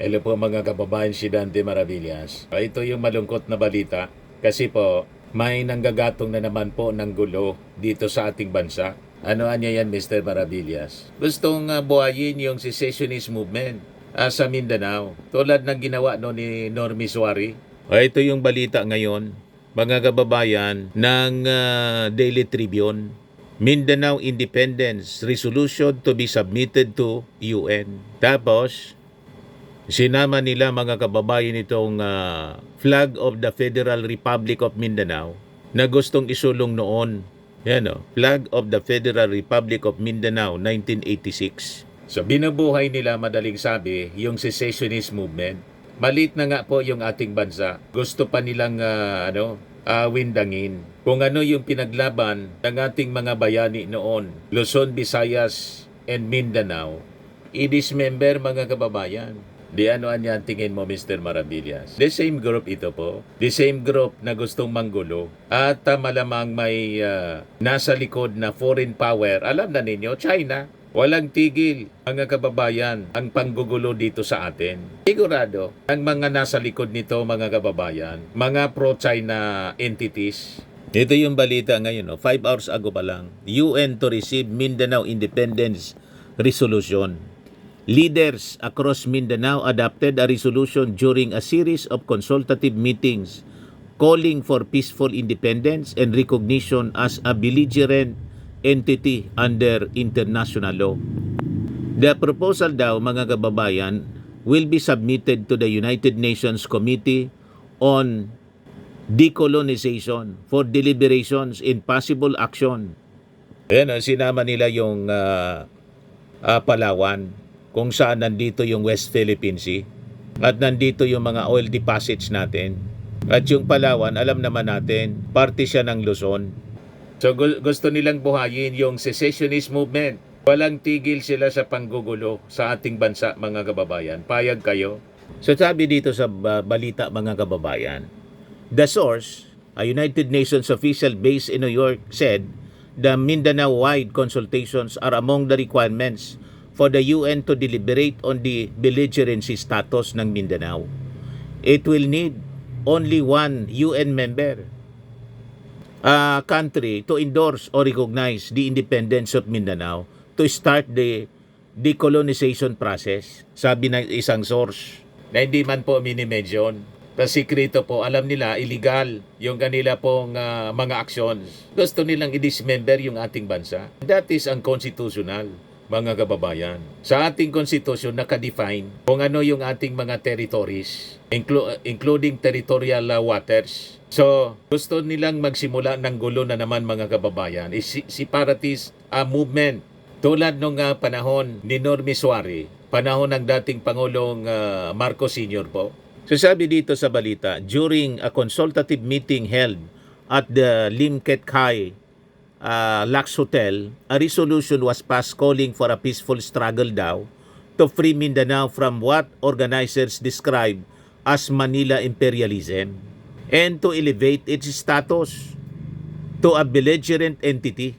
Hello po mga kababayan, si Dante Maravillas. Ito yung malungkot na balita kasi po may nanggagatong na naman po ng gulo dito sa ating bansa. Ano niya yan, Mr. Maravillas? Gustong buhayin yung secessionist movement sa Mindanao tulad ng ginawa no ni Normie Suari. Ito yung balita ngayon, mga kababayan ng Daily Tribune. Mindanao Independence Resolution to be submitted to UN. Tapos, sinama nila mga kababayan itong flag of the Federal Republic of Mindanao na gustong isulong noon. Yan o, flag of the Federal Republic of Mindanao 1986. So binubuhay nila, madaling sabi, yung secessionist movement. Malit na nga po yung ating bansa. Gusto pa nilang windangin. Kung ano yung pinaglaban ng ating mga bayani noon, Luzon, Visayas, and Mindanao, i-dismember mga kababayan. Di ano yan tingin mo, Mr. Maravillas? The same group ito po. The same group na gustong manggulo. At malamang may nasa likod na foreign power. Alam na ninyo, China. Walang tigil, mga kababayan, ang panggugulo dito sa atin. Sigurado, ang mga nasa likod nito, mga kababayan, mga pro-China entities. Ito yung balita ngayon, 5 hours ago pa lang. UN to receive Mindanao Independence Resolution. Leaders across Mindanao adopted a resolution during a series of consultative meetings calling for peaceful independence and recognition as a belligerent entity under international law. The proposal daw, mga kababayan, will be submitted to the United Nations Committee on Decolonization for deliberations in possible action. Ayan, sinama nila yung Palawan, kung saan nandito yung West Philippine Sea at nandito yung mga oil deposits natin. At yung Palawan, alam naman natin, parte siya ng Luzon. So gusto nilang buhayin yung secessionist movement. Walang tigil sila sa panggugulo sa ating bansa, mga kababayan. Payag kayo? So sabi dito sa balita, mga kababayan, the source, a United Nations official based in New York, said the Mindanao-wide consultations are among the requirements for the UN to deliberate on the belligerency status ng Mindanao. It will need only one UN member country to endorse or recognize the independence of Mindanao to start the decolonization process, sabi ng isang source. Na hindi man po mini-mention. Pasikreto po, alam nila, illegal yung kanila pong mga actions. Gusto nilang i-dismember yung ating bansa. That is unconstitutional, mga kababayan. Sa ating konstitusyon, nakadefine kung ano yung ating mga territories, including territorial waters. So, gusto nilang magsimula ng gulo na naman, mga kababayan. Separatist movement. Tulad nung panahon ni Normie Suari, panahon ng dating Pangulong Marcos Sr. po. So sabi dito sa balita, during a consultative meeting held at the Limket Kai Lux Hotel, a resolution was passed calling for a peaceful struggle daw to free Mindanao from what organizers describe as Manila imperialism and to elevate its status to a belligerent entity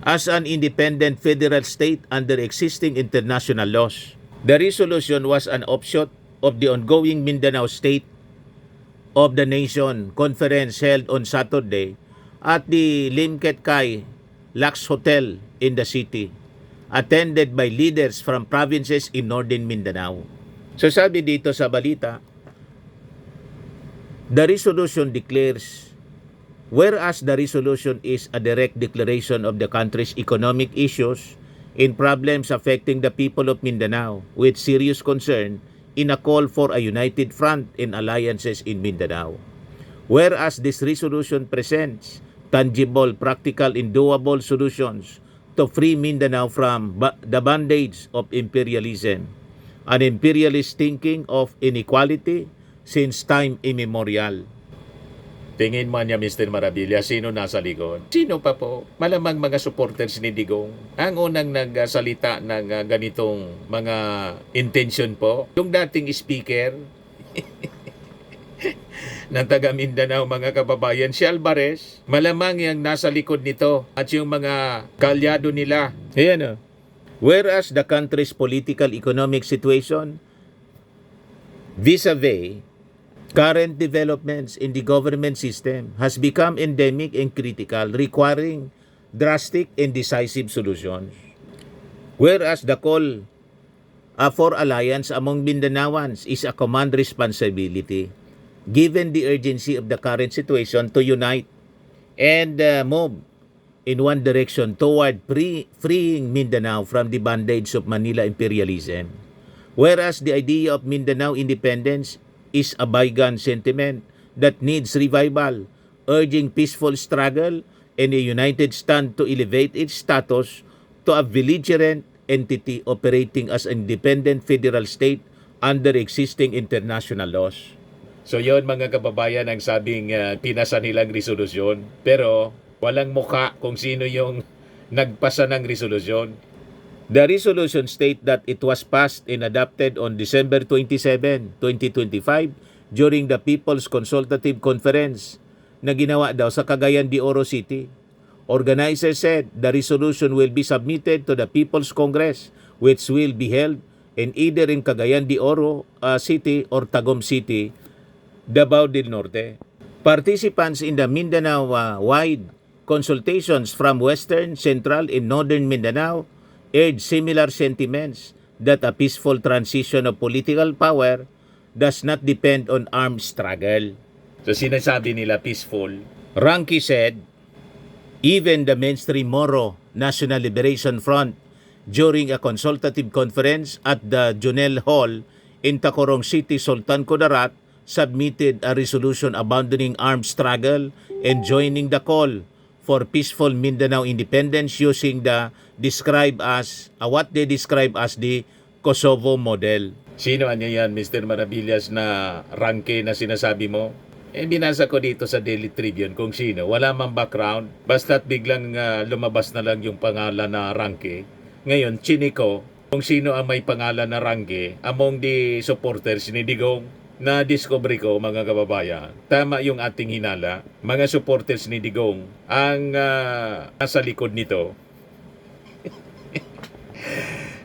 as an independent federal state under existing international laws. The resolution was an offshoot of the ongoing Mindanao State of the Nation conference held on Saturday at the Limket Kai Lux Hotel in the city, attended by leaders from provinces in northern Mindanao. So sabi dito sa balita, the resolution declares, whereas the resolution is a direct declaration of the country's economic issues and problems affecting the people of Mindanao with serious concern in a call for a united front in alliances in Mindanao. Whereas this resolution presents tangible, practical, and doable solutions to free Mindanao from the bondage of imperialism, an imperialist thinking of inequality since time immemorial. Tingin man niya, Mr. Maravilla, sino nasa likod? Sino pa po? Malamang mga supporters ni Digong. Ang unang nagsalita ng ganitong mga intention po, yung dating speaker ng taga Mindanao, mga kababayan, si Alvarez, malamang yung nasa likod nito at yung mga kalyado nila. Ayan o. Whereas the country's political economic situation vis-a-vis current developments in the government system has become endemic and critical, requiring drastic and decisive solutions. Whereas the call for alliance among Mindanaoans is a command responsibility, given the urgency of the current situation to unite and move in one direction toward freeing Mindanao from the bondage of Manila imperialism. Whereas the idea of Mindanao independence is a bygone sentiment that needs revival, urging peaceful struggle and a united stand to elevate its status to a belligerent entity operating as an independent federal state under existing international laws. So yon mga kababayan ang sabing pinasa nilang resolusyon, pero walang mukha kung sino yung nagpasa ng resolusyon. The resolution state that it was passed and adopted on December 27, 2025 during the People's Consultative Conference na ginawa daw sa Cagayan de Oro City. Organizers said the resolution will be submitted to the People's Congress, which will be held in either in Cagayan de Oro City or Tagum City, Davao del Norte. Participants in the Mindanao-wide consultations from Western, Central, and Northern Mindanao urged similar sentiments that a peaceful transition of political power does not depend on armed struggle. So sinasabi nila peaceful. Ranky said, even the mainstream Moro National Liberation Front during a consultative conference at the Junel Hall in Tacorong City, Sultan Kudarat, submitted a resolution abandoning armed struggle and joining the call for peaceful Mindanao independence using the what they describe as the Kosovo model. Sino niya yan, Mr. Maravillas, na ranke na sinasabi mo? Binasa ko dito sa Daily Tribune kung sino. Wala mang background. Basta't biglang lumabas na lang yung pangalan na ranke. Ngayon, chiniko kung sino ang may pangalan na ranke among the supporters ni Digong. Na-discover ko, mga kababayan, tama yung ating hinala, mga supporters ni Digong ang nasa likod nito.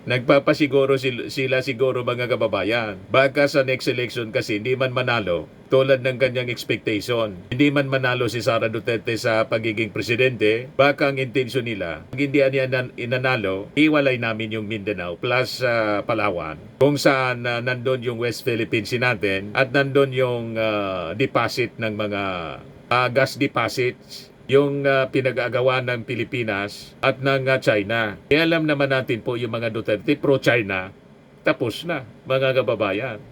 Nagpapasiguro sila siguro, mga kababayan. Baka sa next election kasi hindi man manalo tulad ng kanyang expectation. Hindi man manalo si Sara Duterte sa pagiging presidente, baka ang intensyon nila, pag hindi niya inanalo, iwalay namin yung Mindanao plus Palawan. Kung saan nandun yung West Philippines natin at nandun yung deposit ng mga gas deposits, yung pinag-aagawa ng Pilipinas at ng China. Alam naman natin po yung mga Duterte pro-China, tapos na, mga kababayan.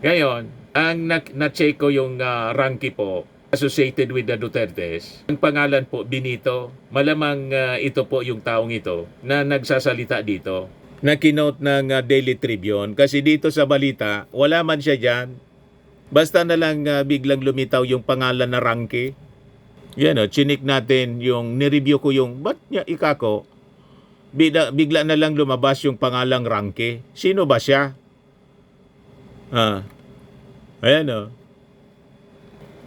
Ngayon, ang na-check ko yung ranky po associated with the Dutertes. Ang pangalan po, Benito. Malamang ito po yung taong ito na nagsasalita dito. Na kinote ng Daily Tribune. Kasi dito sa balita, wala man siya dyan. Basta na lang biglang lumitaw yung pangalan na ranky. Yan chinik natin yung, nireview ko yung, ba't niya ikako? Bigla na lang lumabas yung pangalang ranke. Sino ba siya? Ayan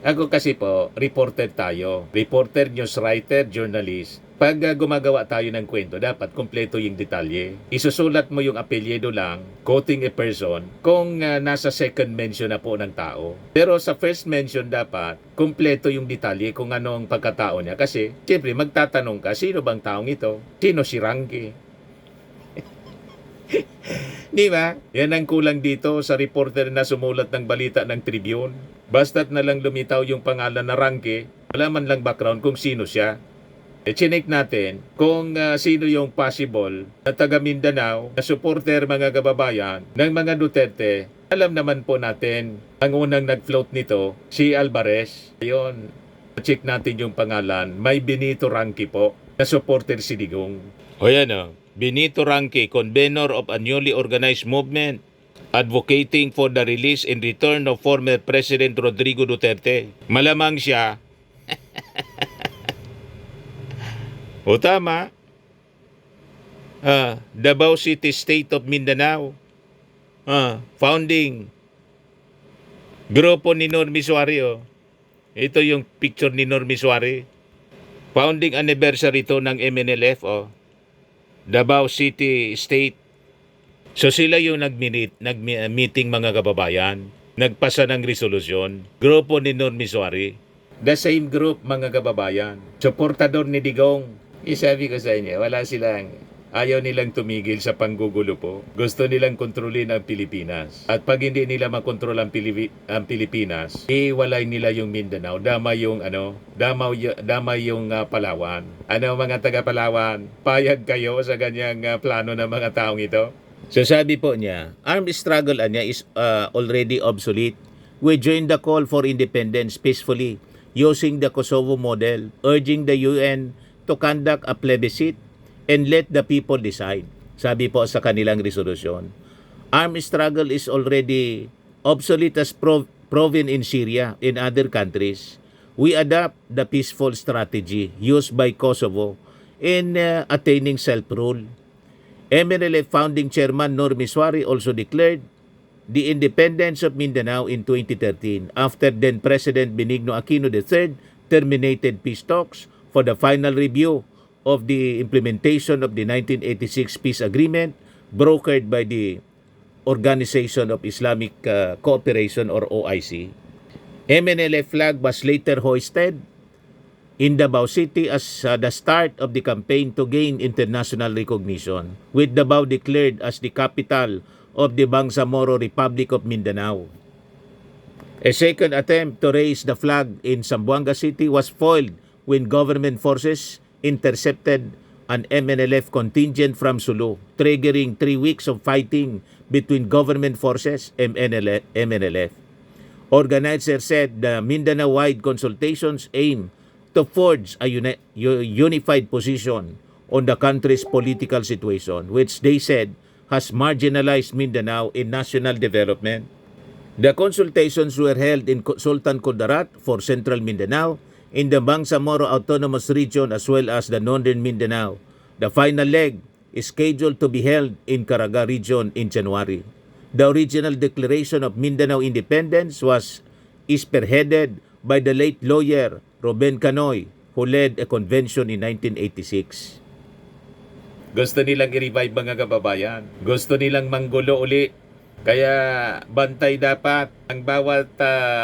Ako kasi po, reporter tayo. Reporter, news writer, journalist. Pag gumagawa tayo ng kwento, dapat kompleto yung detalye. Isusulat mo yung apelyido lang, quoting a person, kung nasa second mention na po ng tao. Pero sa first mention dapat, kompleto yung detalye kung anong pagkatao niya. Kasi, siyempre, magtatanong ka, sino bang taong ito? Sino si Ranky? Di ba? Yan ang kulang dito sa reporter na sumulat ng balita ng Tribune. Basta't na lang lumitaw yung pangalan na Ranky, wala man lang background kung sino siya. Chinek natin kung sino yung possible na taga Mindanao na supporter, mga kababayan, ng mga Duterte. Alam naman po natin, ang unang nag-float nito, si Alvarez. Ayun, check natin yung pangalan. May Benito Ranky po na supporter si Digong. O yan Benito Ranky, convener of a newly organized movement advocating for the release and return of former President Rodrigo Duterte. Malamang siya. O tama, Davao City State of Mindanao, founding grupo ni Normi Suari. Ito yung picture ni Normi Suari. Founding anniversary to ng MNLF, Davao City State. So sila yung nag-meeting, mga kababayan. nagpasa ng resolusyon. Grupo ni Normi Suari. The same group, mga kababayan. Suportador ni Digong. Isabi ko sa inyo, ayaw nilang tumigil sa panggugulo po. Gusto nilang kontrolin ang Pilipinas. At pag hindi nila makontrol ang Pilipinas, iwalay nila yung Mindanao. Damay yung Palawan. Ano mga taga Palawan, payag kayo sa ganyang plano ng mga taong ito? So sabi po niya, armed struggle niya is already obsolete. We joined the call for independence peacefully using the Kosovo model, urging the UN to conduct a plebiscite and let the people decide. Sabi po sa kanilang resolusyon. Armed struggle is already obsolete as proven in Syria and other countries. We adopt the peaceful strategy used by Kosovo in attaining self-rule. MNLF founding chairman Normi Suari also declared the independence of Mindanao in 2013 after then President Benigno Aquino III terminated peace talks for the final review of the implementation of the 1986 peace agreement brokered by the Organization of Islamic Cooperation or OIC. MNLF flag was later hoisted in Davao City as the start of the campaign to gain international recognition, with Davao declared as the capital of the Bangsamoro Republic of Mindanao. A second attempt to raise the flag in Zamboanga City was foiled when government forces intercepted an MNLF contingent from Sulu, triggering 3 weeks of fighting between government forces and MNLF. Organizers said the Mindanao-wide consultations aim to forge a unified position on the country's political situation, which they said has marginalized Mindanao in national development. The consultations were held in Sultan Kudarat for Central Mindanao, in the Bangsamoro Autonomous Region as well as the Northern Mindanao. The final leg is scheduled to be held in Caraga Region in January. The original declaration of Mindanao independence was spearheaded by the late lawyer Ruben Canoy, who led a convention in 1986. Gusto nilang i-revive mga kababayan. Gusto nilang manggulo uli. Kaya bantay dapat ang bawat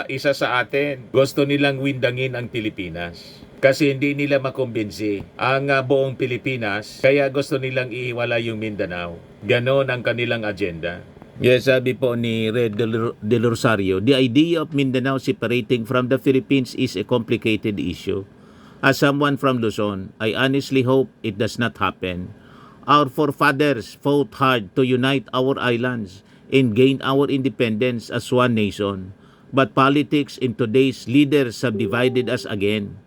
isa sa atin. Gusto nilang windangin ang Pilipinas. Kasi hindi nila makumbinsi ang buong Pilipinas. Kaya gusto nilang ihiwala yung Mindanao. Ganon ang kanilang agenda. Yes, sabi po ni Red Del Rosario, the idea of Mindanao separating from the Philippines is a complicated issue. As someone from Luzon, I honestly hope it does not happen. Our forefathers fought hard to unite our islands and gain our independence as one nation. But politics in today's leaders have divided us again.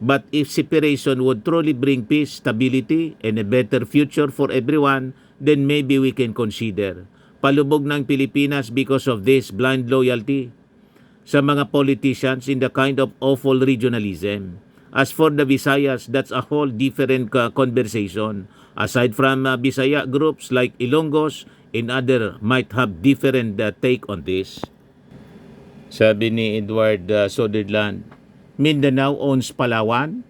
But if separation would truly bring peace, stability, and a better future for everyone, then maybe we can consider palubog ng Pilipinas because of this blind loyalty sa mga politicians in the kind of awful regionalism. As for the Visayas, that's a whole different conversation. Aside from Bisaya groups like Ilonggos and other might have different take on this. Sabi ni Edward Soderland, Mindanao owns Palawan.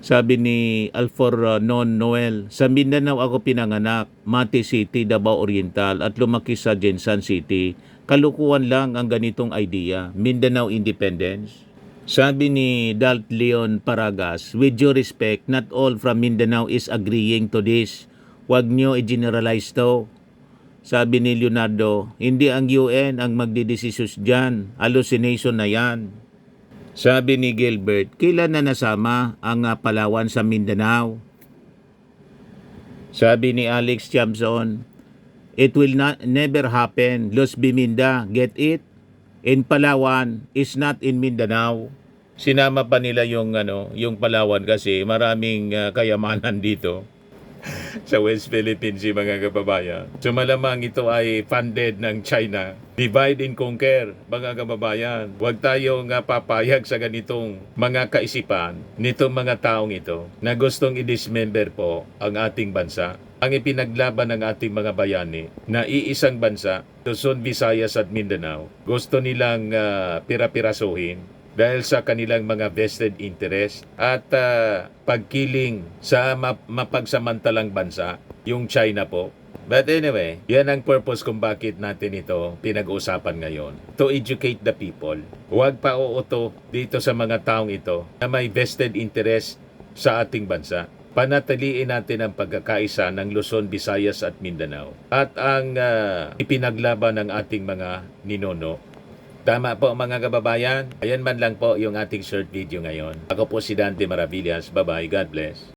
Sabi ni Alfor Non Noel, sa Mindanao ako pinanganak, Mati City, Davao Oriental at lumaki sa Jensan City. Kalukuhan lang ang ganitong idea, Mindanao Independence. Sabi ni Dalt Leon Paragas, with due respect, not all from Mindanao is agreeing to this. Huwag nyo i-generalize to. Sabi ni Leonardo, hindi ang UN ang magdidesisyon dyan. Hallucination na yan. Sabi ni Gilbert, kailan na nasama ang Palawan sa Mindanao? Sabi ni Alex Chamson, it will never happen. Los Biminda, get it? In Palawan is not in Mindanao. Sinama pa nila yung Palawan kasi maraming kayamanan dito sa West Philippines, mga kababayan. So malamang ito ay funded ng China. Divide and conquer, mga kababayan. Huwag tayong papayag sa ganitong mga kaisipan nitong mga taong ito na gustong i-dismember po ang ating bansa. Ang ipinaglaban ng ating mga bayani na iisang bansa, Luzon, Visayas at Mindanao, gusto nilang pira-pirasuhin dahil sa kanilang mga vested interest at pagkiling sa mapagsamantalang bansa, yung China po. But anyway, yan ang purpose kung bakit natin ito pinag-uusapan ngayon. To educate the people. Huwag pa uuto dito sa mga taong ito na may vested interest sa ating bansa. Panatiliin natin ang pagkakaisa ng Luzon, Visayas at Mindanao. At ang ipinaglaban ng ating mga ninuno. Tama po mga kababayan. Ayan man lang po yung ating short video ngayon. Ako po si Dante Maravillas. Bye-bye. God bless.